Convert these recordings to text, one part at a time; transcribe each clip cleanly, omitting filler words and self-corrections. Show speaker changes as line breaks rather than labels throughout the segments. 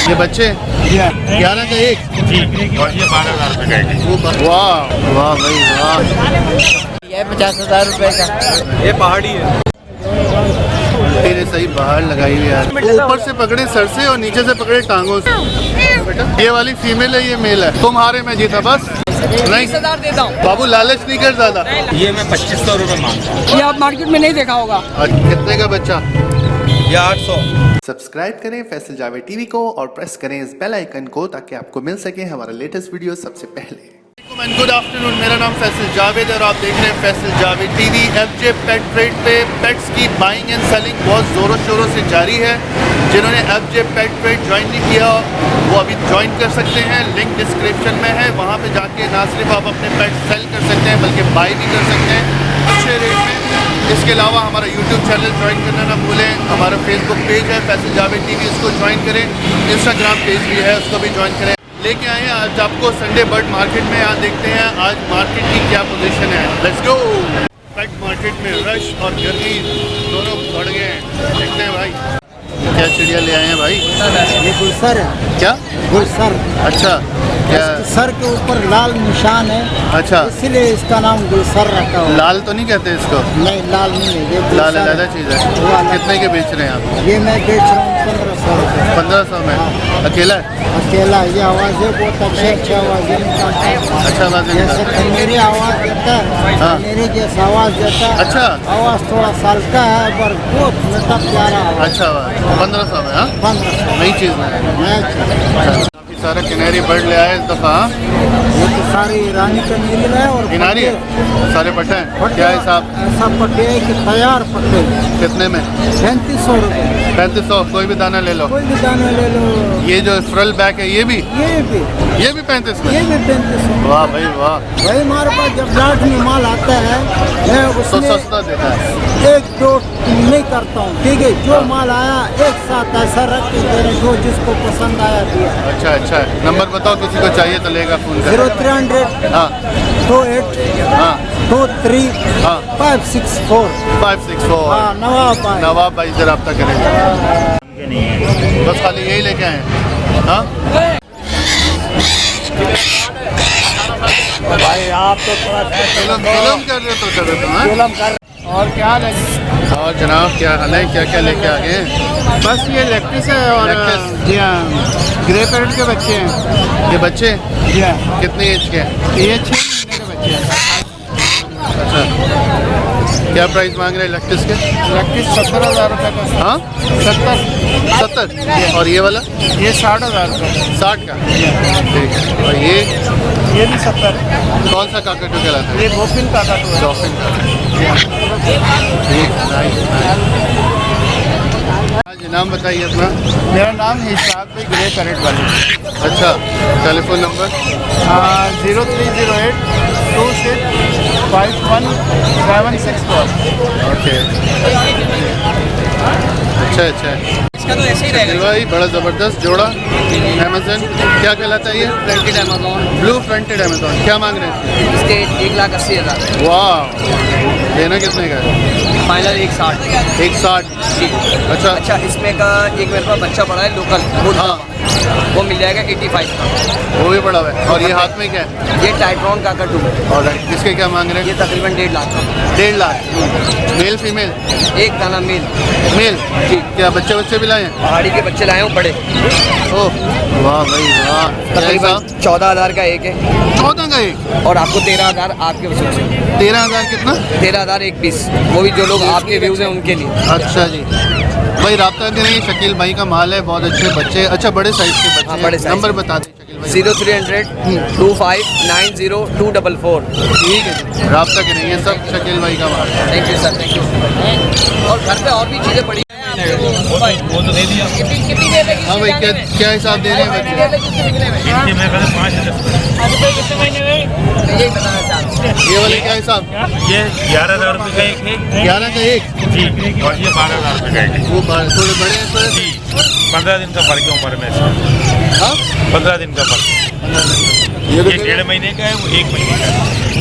ये बच्चे 11 का एक
जी, और ये 12,000 रुपये का है।
वाह वाह भाई वाह।
ये 50,000 रुपए का।
ये पहाड़ी है।
तेरे सही बाहर लगाई हुई यार, ऊपर से पकड़े सर से और नीचे से पकड़े टांगों से। बेटा ये वाली फीमेल है, ये मेल है। तुम्हारे में जीता बस। नहीं
20,000 देता हूँ
बाबू, लालच नहीं कर ज्यादा।
ये मैं 2500 रुपये मांगता हूँ।
ये आप मार्केट में नहीं देखा होगा।
कितने का बच्चा?
ये 800।
सब्सक्राइब करें फैसल जावेद टीवी को और प्रेस करें इस बेल आइकन को ताकि आपको मिल सके हमारा लेटेस्ट वीडियो सबसे पहले।
गुड आफ्टरनून, मेरा नाम फैसल जावेद और आप देख रहे हैं फैसल जावेद टीवी। एफजे पेट ट्रेड पे पेट्स की बाइंग एंड सेलिंग बहुत ज़ोरों शोरों से जारी है। जिन्होंने एफजे पेट ट्रेड ज्वाइन नहीं किया वो अभी ज्वाइन कर सकते हैं, लिंक डिस्क्रिप्शन में है। वहाँ पे जाके ना सिर्फ आप अपने पेट सेल कर सकते हैं बल्कि बाई भी कर सकते हैं अच्छे रेट में। इसके अलावा हमारा यूट्यूब चैनल ज्वाइन करना ना भूलें। हमारा फेसबुक पेज है फैसल जावेद टीवी, उसको ज्वाइन करें। इंस्टाग्राम पेज भी है, उसको भी ज्वाइन करें। लेके आए हैं आज आपको संडे बर्ड मार्केट में। यहाँ देखते हैं आज मार्केट की क्या पोजीशन है। Let's go. पेट मार्केट में रश और गर्मी दोनों बढ़ गए हैं। देखते हैं भाई क्या चिड़िया ले आए हैं भाई।
ये गुलसर है।
क्या
गुलसर?
अच्छा, क्या
सर के ऊपर लाल निशान है,
अच्छा,
इसीलिए इसका नाम गुलसर रखा हुआ।
लाल तो नहीं कहते इसको?
नहीं, लाल नहीं है, ये गुलसर
लाल
है।
अलग चीज़ है।
वो अलग।
कितने के बेच रहे हैं आप?
ये मैं बेच रहा हूँ 1500 रुपये।
1500 में? अकेला है?
अकेला। ये आवाज़ है बहुत अच्छा आवाज़ निकालता है।
अच्छा आवाज़
जैसे
निकालता है।
मेरी आवाज़ देता है,
हाँ।
मेरी जैसा आवाज़ देता है।
अच्छा।
आवाज़ थोड़ा सलका है पर बहुत मीठा प्यारा आवाज़।
अच्छा आवाज़। 1500 में? हाँ
1500
नई चीज़ में है। काफ़ी सारा किनारी बर्ड ले आए इस दफ़ा।
ये तो सारी रानी का नील है और
किनारी है सारे पट्टे हैं। क्या हिसाब?
ऐसा पट्टे है कि तैयार पट्टे।
कितने में?
3500 रुपये।
3500। कोई भी दाना ले लो।
कोई भी दाना ले लो।
ये जो फ्रल बैक है ये भी
ये भी
35
ये
में?
भी 3500।
वाह भाई वाह,
भाई हमारे पास जब लाट में माल आता है मैं
तो
उसमें
सस्ता देता है।
एक दो नहीं करता हूँ, ठीक है। जो माल आया एक साथ ऐसा रख के दे रहे, जो जिसको पसंद आया दिया।
अच्छा अच्छा, नंबर बताओ, किसी को चाहिए तो लेगा फ़ोन कर।
0300
हाँ
28
हाँ
23
हाँ
564।
564।
हाँ नवाब भाई।
नवाब भाई से रब्ता करेंगे। बस खाली यही लेके आए हैं। हाँ
भाई आप तो थोड़ा
फिल्म कर रहे तो चलो तुम। हाँ?
जुलम कर। और क्या हाल है?
और जनाब क्या हाल है, क्या क्या लेके आ गए?
बस ये लेक्टिस है और
लेक्टिस।
जी हाँ ग्रे पैरेट के बच्चे हैं।
ये बच्चे
जी हाँ,
कितने एज के हैं?
ये 6 महीने के बच्चे हैं।
अच्छा, क्या प्राइस मांग रहे हैं लैक्टिस के?
लेक्टिस 70,000 रुपये का।
हाँ 70। और ये वाला?
ये 60,000 रुपये।
60 का। ठीक है। और
ये भी 70।
कौन सा काकटू कहलाता है?
ये गोफिन का काटू है।
डॉल्फिन का। ठीक, नाइस नाइस। हाँ जी, नाम बताइए अपना।
मेरा नाम है इशराक भाई, ग्रे पैरेट वाले।
अच्छा, टेलीफोन नंबर?
0308 26 51 764।
ओके। अच्छा अच्छा,
इसका तो ऐसे ही रहेगा।
भाई बड़ा ज़बरदस्त जोड़ा। अमेज़न क्या कहलाता है ये?
Fronted Amazon.
Blue fronted Amazon. क्या मांग रहे हैं?
इसके 1,80,000।
वाह, लेना कितने का है?
फाइनल 1,60।
160।
जी।
अच्छा
अच्छा, इसमें का एक मेरे पास बच्चा पड़ा है लोकल,
हाँ,
वो मिल जाएगा 85 का।
वो भी बड़ा हुआ है। और ये हाथ में क्या है?
ये टाइट्रॉन काकटू है।
और इसके क्या मांग रहे
ये
हैं?
तकरीबन 1.5 लाख का।
1.5 लाख। Male female?
एक दाना मेल।
मेल।
जी।
क्या बच्चे बच्चे भी लाए हैं?
पहाड़ी के बच्चे लाए हूँ बड़े,
ओह वाह भाई वाह।
तकरीबन 14,000 का एक है
14 का एक?
और आपको 13,000 आपके वसूल से।
13,000 कितना?
13,000 एक पीस, वो भी जो लोग आपके व्यूज़ हैं उनके लिए।
अच्छा जी भाई, रब्ता करें। शकील भाई का माल है, बहुत अच्छे बच्चे। अच्छा, बड़े साइज के बच्चे
हाँ,
हैं।
बड़े साइज
नंबर बता दें शकील भाई।
0300 25 90 244।
ठीक है जी, रब्ता करें। ये सब शकील भाई का माल है।
Thank you sir, thank you. और घर पे और भी चीज़ें पड़ी हैं।
वो तो दे दिया।
कितनी देर लगी?
हाँ भाई, क्या हिसाब दे रहे हैं बच्चे?
इनके मैं कहता 5
यही बताना चाहता हूँ।
ये वाले क्या हिसाब?
ये 11,000 रुपये का एक है
11 का एक?
जी, और ये 12,000 रुपये का एक है।
वो थोड़े बड़े हैं थोड़े।
जी, 15 दिन का फर्क है उम्र में से।
हाँ
15 दिन का फर्क।
ये तो
ये 1.5 महीने का है, वो 1 महीने का है।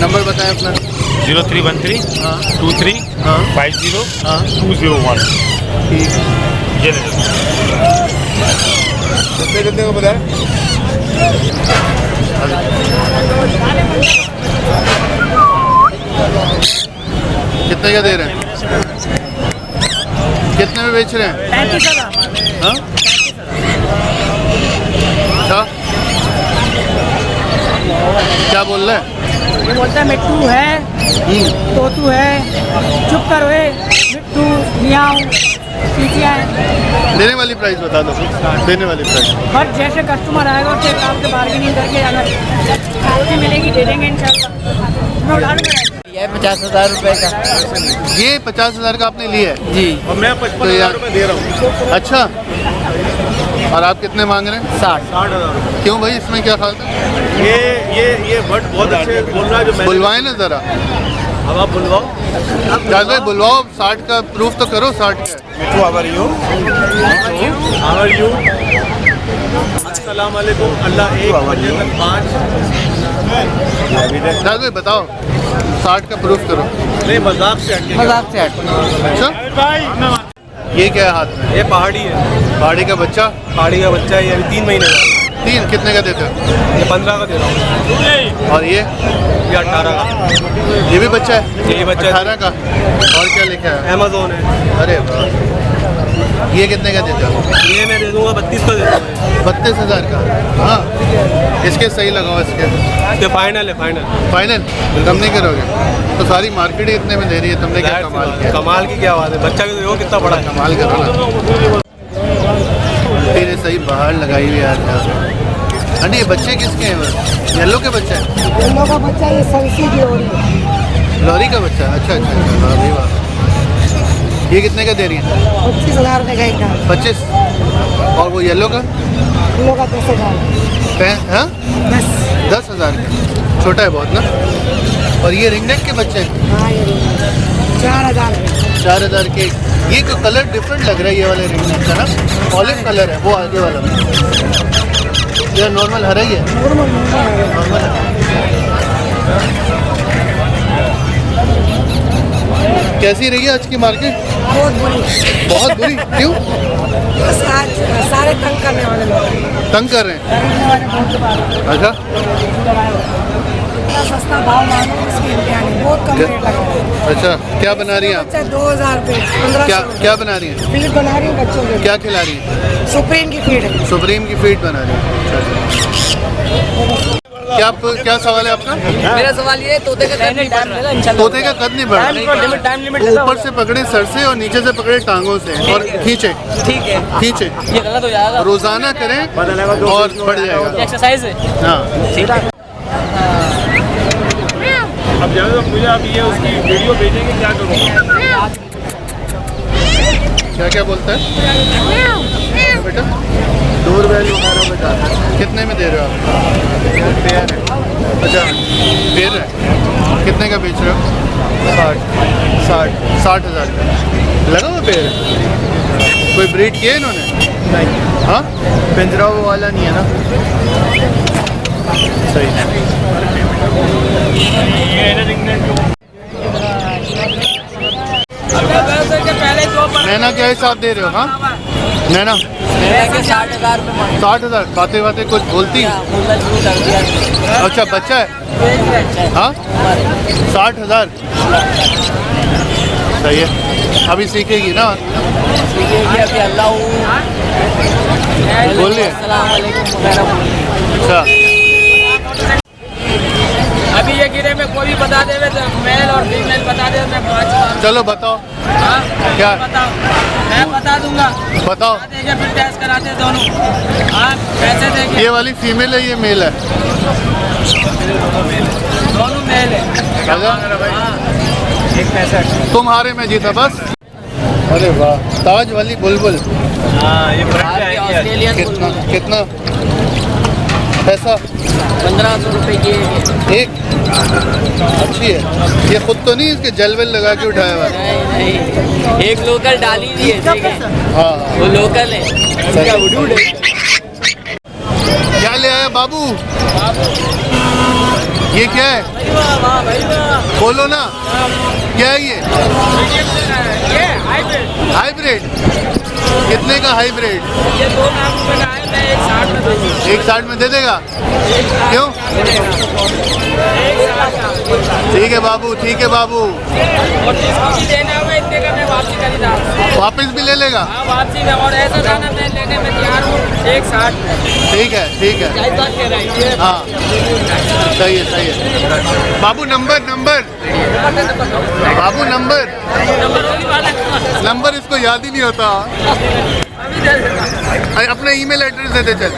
नंबर बताएं अपना।
0313
हाँ
23
हाँ
50
हाँ
201।
ठीक है।
ये ले लो।
कितने को बताया? कितने का दे रहे हैं? कितने में बेच रहे हैं?
35,000।
हाँ? अच्छा, क्या बोल रहे हैं?
ये बोलता है मिट्टू है, तोतू है, चुप करो मिट्टू मियाऊ चींटियाँ हैं।
देने वाली प्राइस बता दो, देने वाली प्राइस।
बट जैसे कस्टमर आएगा उसके हिसाब से बार्गेनिंग करके अगर रोटी मिलेगी दे देंगे इंशाल्लाह। मैं उड़ा दूंगा।
ये 50,000 रुपए का।
ये 50,000 का आपने लिया है?
जी।
और मैं 55,000 रुपये दे रहा हूँ।
अच्छा, और आप कितने मांग रहे हैं?
60,000।
क्यों भाई, इसमें क्या खास है?
ये बट बहुत अच्छे बोल रहा है जो मैं।
बुलवाए ना जरा,
अब आप बुलवाओ।
जावेद भाई बुलवाओ, 60 का प्रूफ तो करो, 60 का।
मिट्टू हाउ आर यू? अस्सलाम वालेकुम। अल्लाह एक बजे तक 5।
जावेद भाई बताओ, 60 का प्रूफ करो।
नहीं, मजाक से हट के।
मजाक से हट।
अच्छा, ये क्या है हाथ में?
ये पहाड़ी है।
पहाड़ी का बच्चा?
पहाड़ी का बच्चा है, ये अभी 3 महीने का।
3 कितने का देते हो?
ये 15 का दे रहा हूँ।
और ये
18 का।
ये भी बच्चा है?
ये बच्चा है।
18 का। और क्या लिखा है?
अमेज़ोन है।
अरे वाह, ये कितने का देते हो?
ये मैं दे दूँगा 32 का दे दूँगा।
32,000 का। हाँ, इसके सही लगाओ, इसके
ये फाइनल है, फाइनल।
फाइनल कम नहीं करोगे? तो सारी मार्केट ही इतने में दे रही है, तुमने क्या कमाल किया?
कमाल की क्या बात है, बच्चा भी देखो कितना बड़ा है।
कमाल करो ना, तेरे सही बाहर लगाई हुई यार। आंटी, ये बच्चे किसके हैं? येलो के बच्चे हैं?
येलो का बच्चा ये सरसी की लोरी है।
लॉरी का बच्चा? अच्छा अच्छा अच्छा, वाह भाई वाह। ये कितने का दे रही है?
25,000 रुपये का एक का।
25। और वो येलो का?
येलो का 10,000।
हाँ, 10,000 का। छोटा है बहुत ना। और ये रिंग नेक के बच्चे हैं?
हाँ, ये 4,000 रुपये।
4,000 के। ये तो कलर डिफरेंट लग रहा है, ये वाले रिंग नेक का ना, ऑलिव कलर है वो आगे वाला। ये नॉर्मल हरा ही है? नॉर्मल है। कैसी रही है आज की मार्केट?
बहुत बुरी।
बहुत बुरी? क्यों?
बस आज सारे तंग करने वाले लोग
तंग कर रहे हैं? अच्छा,
इतना सस्ता भाव मांगो इसकी इम्तिहान है। बहुत कम रेट लगा है।
अच्छा, क्या बना रही हैं आप?
बच्चा 2,000 रुपये, 1500
क्या क्या बना रही हैं?
फीड बना रही हूँ बच्चों के।
क्या खिला रही हैं?
सुप्रीम की फीड है।
सुप्रीम की फीड बना रही हैं। अच्छा, क्या सवाल है आपका?
मेरा सवाल ये है, तोते का कद नहीं बढ़ रहा है।
तोते का कद नहीं बढ़ रहा,
टाइम लिमिट
ऊपर से पकड़े सर से और नीचे से पकड़े टांगों से और खींचे
ठीक है।
खींचे।
ये गलत हो जाएगा।
रोजाना करें और बढ़ जाएगा।
एक्सरसाइज है।
हाँ,
ठीक है।
अब जाओ, मुझे आप ये उसकी वीडियो भेजेंगे, क्या करूँगा?
क्या क्या बोलता है बेटा? डोर बेल वगैरह बजा। कितने में दे रहे हो आप? पेयर है। अच्छा, पेयर है। कितने का बेच रहे हो? 60,000 का लगा हुआ पेयर है। कोई ब्रीड किया इन्होंने? नहीं। हाँ, पिंजरा वो वाला नहीं है ना? सही है। नैना क्या हिसाब दे रहे हो? हाँ, नैना
60,000 रुपये
60,000। बातें बातें कुछ बोलती हैं? अच्छा, बच्चा है? हाँ, 60,000। सही है, अभी सीखेगी ना?
अभी अल्लाह
बोलिए।
अस्सलाम वालेकुम वगैरह।
अच्छा,
अभी ये गिरे में कोई भी बता दे तो मेल और फीमेल बता दे, मैं 5,000।
चलो बताओ।
हाँ,
क्या?
बताओ, मैं बता दूंगा।
बताओ।
देंगे फिर टेस्ट कराते हैं दोनों। हाँ, पैसे देंगे।
ये वाली फीमेल है, ये मेल है?
दोनों मेल है।
एक पैसा तुम्हारे में जीता बस। अरे वाह, ताज वाली बुलबुल।
हाँ, ये फ्रंट पे आएंगे।
ऑस्ट्रेलियन
कितना कितना पैसा?
1,500 रुपये की
एक। अच्छी है। ये खुद तो नहीं इसके जलवेल लगा के उठाया हुआ है?
नहीं, एक लोकल डाली हुई है, ठीक है,
हाँ,
वो लोकल है।
क्या ले आया बाबू? ये क्या है? बोलो ना, क्या है ये? हाइब्रिड। कितने का हाइब्रिड?
ये 2 लाख रुपए का है, मैं एक
160 में दे देगा? क्यों? ठीक है बाबू, ठीक है बाबू।
और जिसको भी देना होगा इतने का मैं वापसी खरीदा,
वापस भी ले लेगा?
हाँ वापसी में। और ऐसा खाना मैं लेने में तैयार हूँ 160 में।
ठीक है, ठीक है। हाँ सही है, सही है। बाबू नंबर, नंबर बाबू नंबर, नंबर इसको याद ही नहीं होता। अरे अपना ईमेल एड्रेस दे दे चल।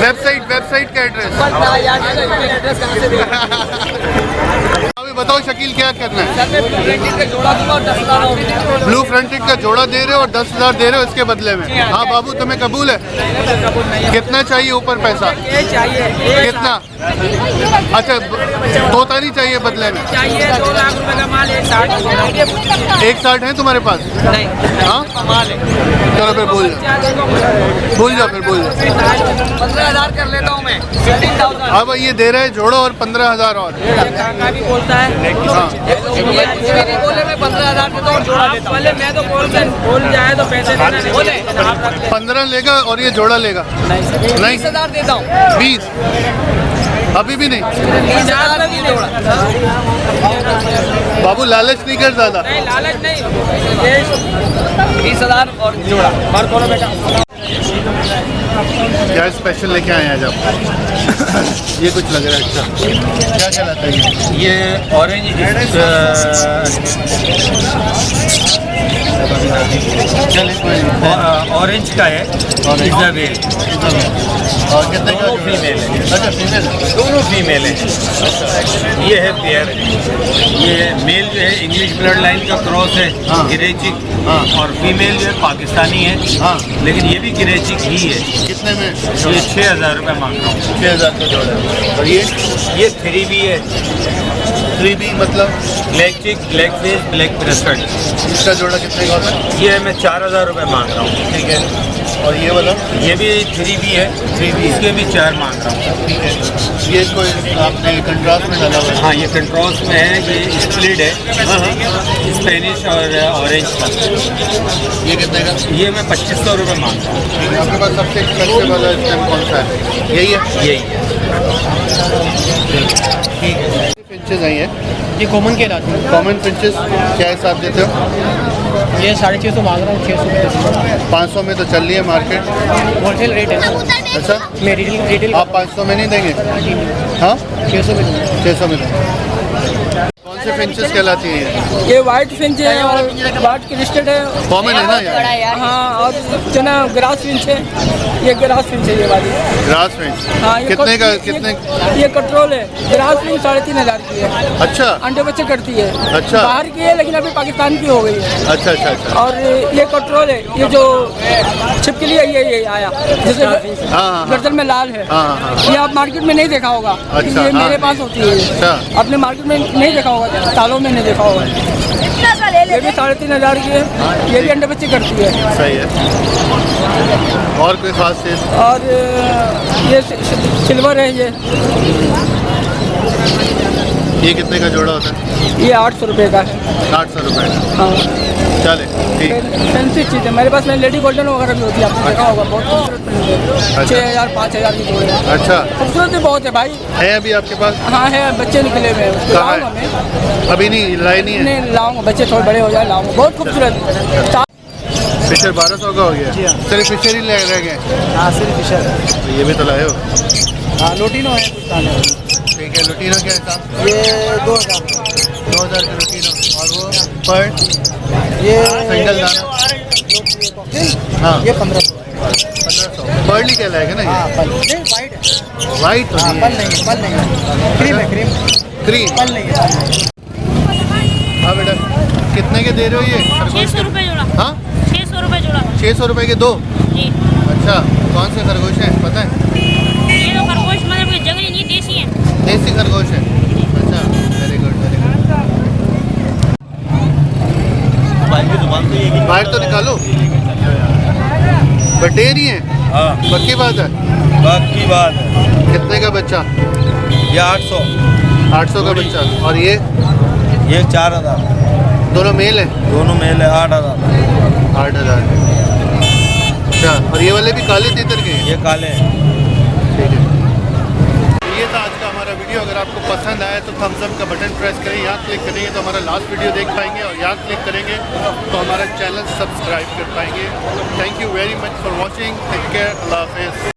वेबसाइट, वेबसाइट का एड्रेस अभी बताओ शकील, क्या करना है? ब्लू फ्रंटेड का जोड़ा दे रहे हो और 10,000 दे रहे हो इसके बदले में? हाँ बाबू, तुम्हें कबूल है? कितना चाहिए ऊपर पैसा? कितना? अच्छा, तोता नहीं चाहिए बदले में?
चाहिए 2 लाख रुपए का माल 160।
160 है तुम्हारे पास? हाँ चलो फिर भूल जाओ, भूल जाओ, फिर भूल जाओ।
15,000 कर लेता हूँ मैं। 15,000
अब ये दे रहे हैं जोड़ो और 15,000 और।
काका भी बोलता है।
हाँ
ये नहीं बोले मैं 15,000 देता हूँ, जोड़ा देता हूँ। पहले मैं तो बोल जाए तो पैसे देना नहीं बोले।
15 लेगा और ये जोड़ा लेगा? नहीं
20,000 देता हूँ।
20 अभी भी नहीं?
20,000 में भी जोड़ा।
बाबू लालच नहीं कर ज्यादा?
नहीं लालच नहीं, ये 20,000 और जोड़ा। और बोलो बेटा
क्या स्पेशल लेके आए हैं आज आप? ये कुछ लग रहा है अच्छा, क्या कहलाता है ये?
ये ऑरेंज
चलिए कोई नहीं।
ऑरेंज का है, इजाबेल।
और कितने का?
दोनों फीमेल है।
अच्छा फीमेल है।
दोनों फीमेल है। ये है पेयर, ये मेल जो है इंग्लिश ब्लड लाइन का क्रॉस है,
हाँ।
गिरेचिक।
हाँ।
और फीमेल जो है पाकिस्तानी है,
हाँ
लेकिन ये भी गिरेचिक ही है।
कितने में?
ये 6,000 रुपये मांग रहा हूँ।
6,000 का जोड़ा है। और ये
3 भी है,
3B मतलब?
ब्लैक चिक, ब्लैक फेस, ब्लैक ब्रेस्टेड।
इसका जोड़ा कितने का होता है?
ये मैं 4,000 रुपये मांग रहा हूँ।
ठीक है। और ये वाला?
ये भी 3 भी है,
3B है।
इसके भी 4 मांग रहा हूँ।
ठीक है। ये कोई आपने कंट्रास्ट में डाला हुआ है?
हाँ, ये कंट्रास्ट में है, ये स्प्लिट है, स्पेनिश और ऑरेंज का।
ये कितने का?
ये मैं 2,500 रुपये मांग रहा हूँ।
ठीक है। आपके पास सबसे एक्सपेंसिव वाला इस टाइम कौन सा है? यही है?
यही है।
ठीक है। फिंचेस आई हैं,
ये कॉमन कहलाती है।
कॉमन फिंचेस क्या हिसाब देते हो?
ये 650 मांग रहा हूँ, 600
500 में तो चल रही है मार्केट।
होलसेल रेट है।
अच्छा,
मैं रिटेल
आप 500 में नहीं देंगे? हाँ
600 में
600 में देंगे। कौन से फिंचेस कहलाती हैं ये?
ये व्हाइट फिंच है और व्हाइट क्रिस्टेड है।
कॉमन है ना यार?
हाँ, और जो ना ग्रास फिंच है, ये ग्रास फिंच है ये वाली।
ग्रास फिंच
हाँ, ये
कितने का?
ये-
कितने?
ये कंट्रोल है। ग्रास फिंच 3,500 की है।
अच्छा
अंडे बच्चे करती है।
अच्छा।
बाहर की है लेकिन अभी पाकिस्तान की हो गई है।
अच्छा अच्छा अच्छा।
और ये कंट्रोल है, ये जो छिपकली है ये आया जैसे
हाँ।
गर्दन में लाल है।
हाँ, हाँ।
ये आप मार्केट में नहीं देखा होगा,
अच्छा,
ये
हाँ।
मेरे पास होती है।
अच्छा।
आपने मार्केट में नहीं देखा होगा, सालों में नहीं देखा होगा। ये भी 3,500 की है। ये भी अंडे बच्चे करती है।
सही है। और कोई खास चीज़?
और ये सिल्वर है
ये कितने का जोड़ा होता है?
ये 800 रुपये का है।
800 रुपये का।
हाँ,
चले ठीक।
फैंसी चीज़ है मेरे पास में। लेडी गोल्डन वगैरह भी होती है, आपने देखा होगा, बहुत खूबसूरत प्रिंट है। 6,000 5,000 की जोड़ी है।
अच्छा,
खूबसूरत बहुत है भाई।
है अभी आपके पास?
हाँ है, बच्चे निकले हुए हैं।
कहाँ है?
लाऊंगा मैं।
अभी नहीं लाई नहीं है?
नहीं लाऊंगा, बच्चे थोड़े बड़े हो जाए लाऊंगा। बहुत खूबसूरत।
फिशर 1200 का हो गया? सिर्फ फिशर ही रह गए?
हाँ सिर्फ फिशर है।
तो ये भी तो लाए हो?
हाँ लोटिनो है कुछ।
ठीक है। लुटीनो क्या हिसाब?
ये 2,000।
2,000 का लुटीनो। और वो पर
ये
सिंगल दाना? हाँ
ये 1,500।
1500। पर्ल ही कहलाएगा ना
हाँ
ये?
पल नहीं, वाइट है।
वाइट तो
हाँ
नहीं
पल
है?
नहीं, पल नहीं, क्रीम है, क्रीम।
क्रीम?
पल नहीं है।
हाँ बेटा, कितने के दे रहे हो ये?
600 रुपये जोड़ा।
हाँ
600 रुपये जोड़ा
600 रुपये के 2?
जी।
अच्छा, कौन से खरगोश हैं पता है?
ये तो खरगोश मतलब कि जंगली नहीं, देसी है।
देसी खरगोश है? अच्छा, वेरी गुड वेरी गुड। बाहर तो निकालो। बटे नहीं है?
हाँ,
पक्की बात है?
बाकी बात है।
कितने का बच्चा?
ये 800,
800 का बच्चा। और ये
ये 4,000,
दोनों मेल है?
दोनों मेल है। 8,000।
8,000। अच्छा, और ये वाले भी काले तीतर के हैं?
ये काले हैं।
ये था आज का हमारा वीडियो। अगर आपको पसंद आया तो थम्स अप का बटन प्रेस करें, यहाँ क्लिक करेंगे तो हमारा लास्ट वीडियो देख पाएंगे और यहाँ क्लिक करेंगे तो हमारा चैनल सब्सक्राइब कर पाएंगे। Thank you very much for watching. Take care, Allah हाफिज़।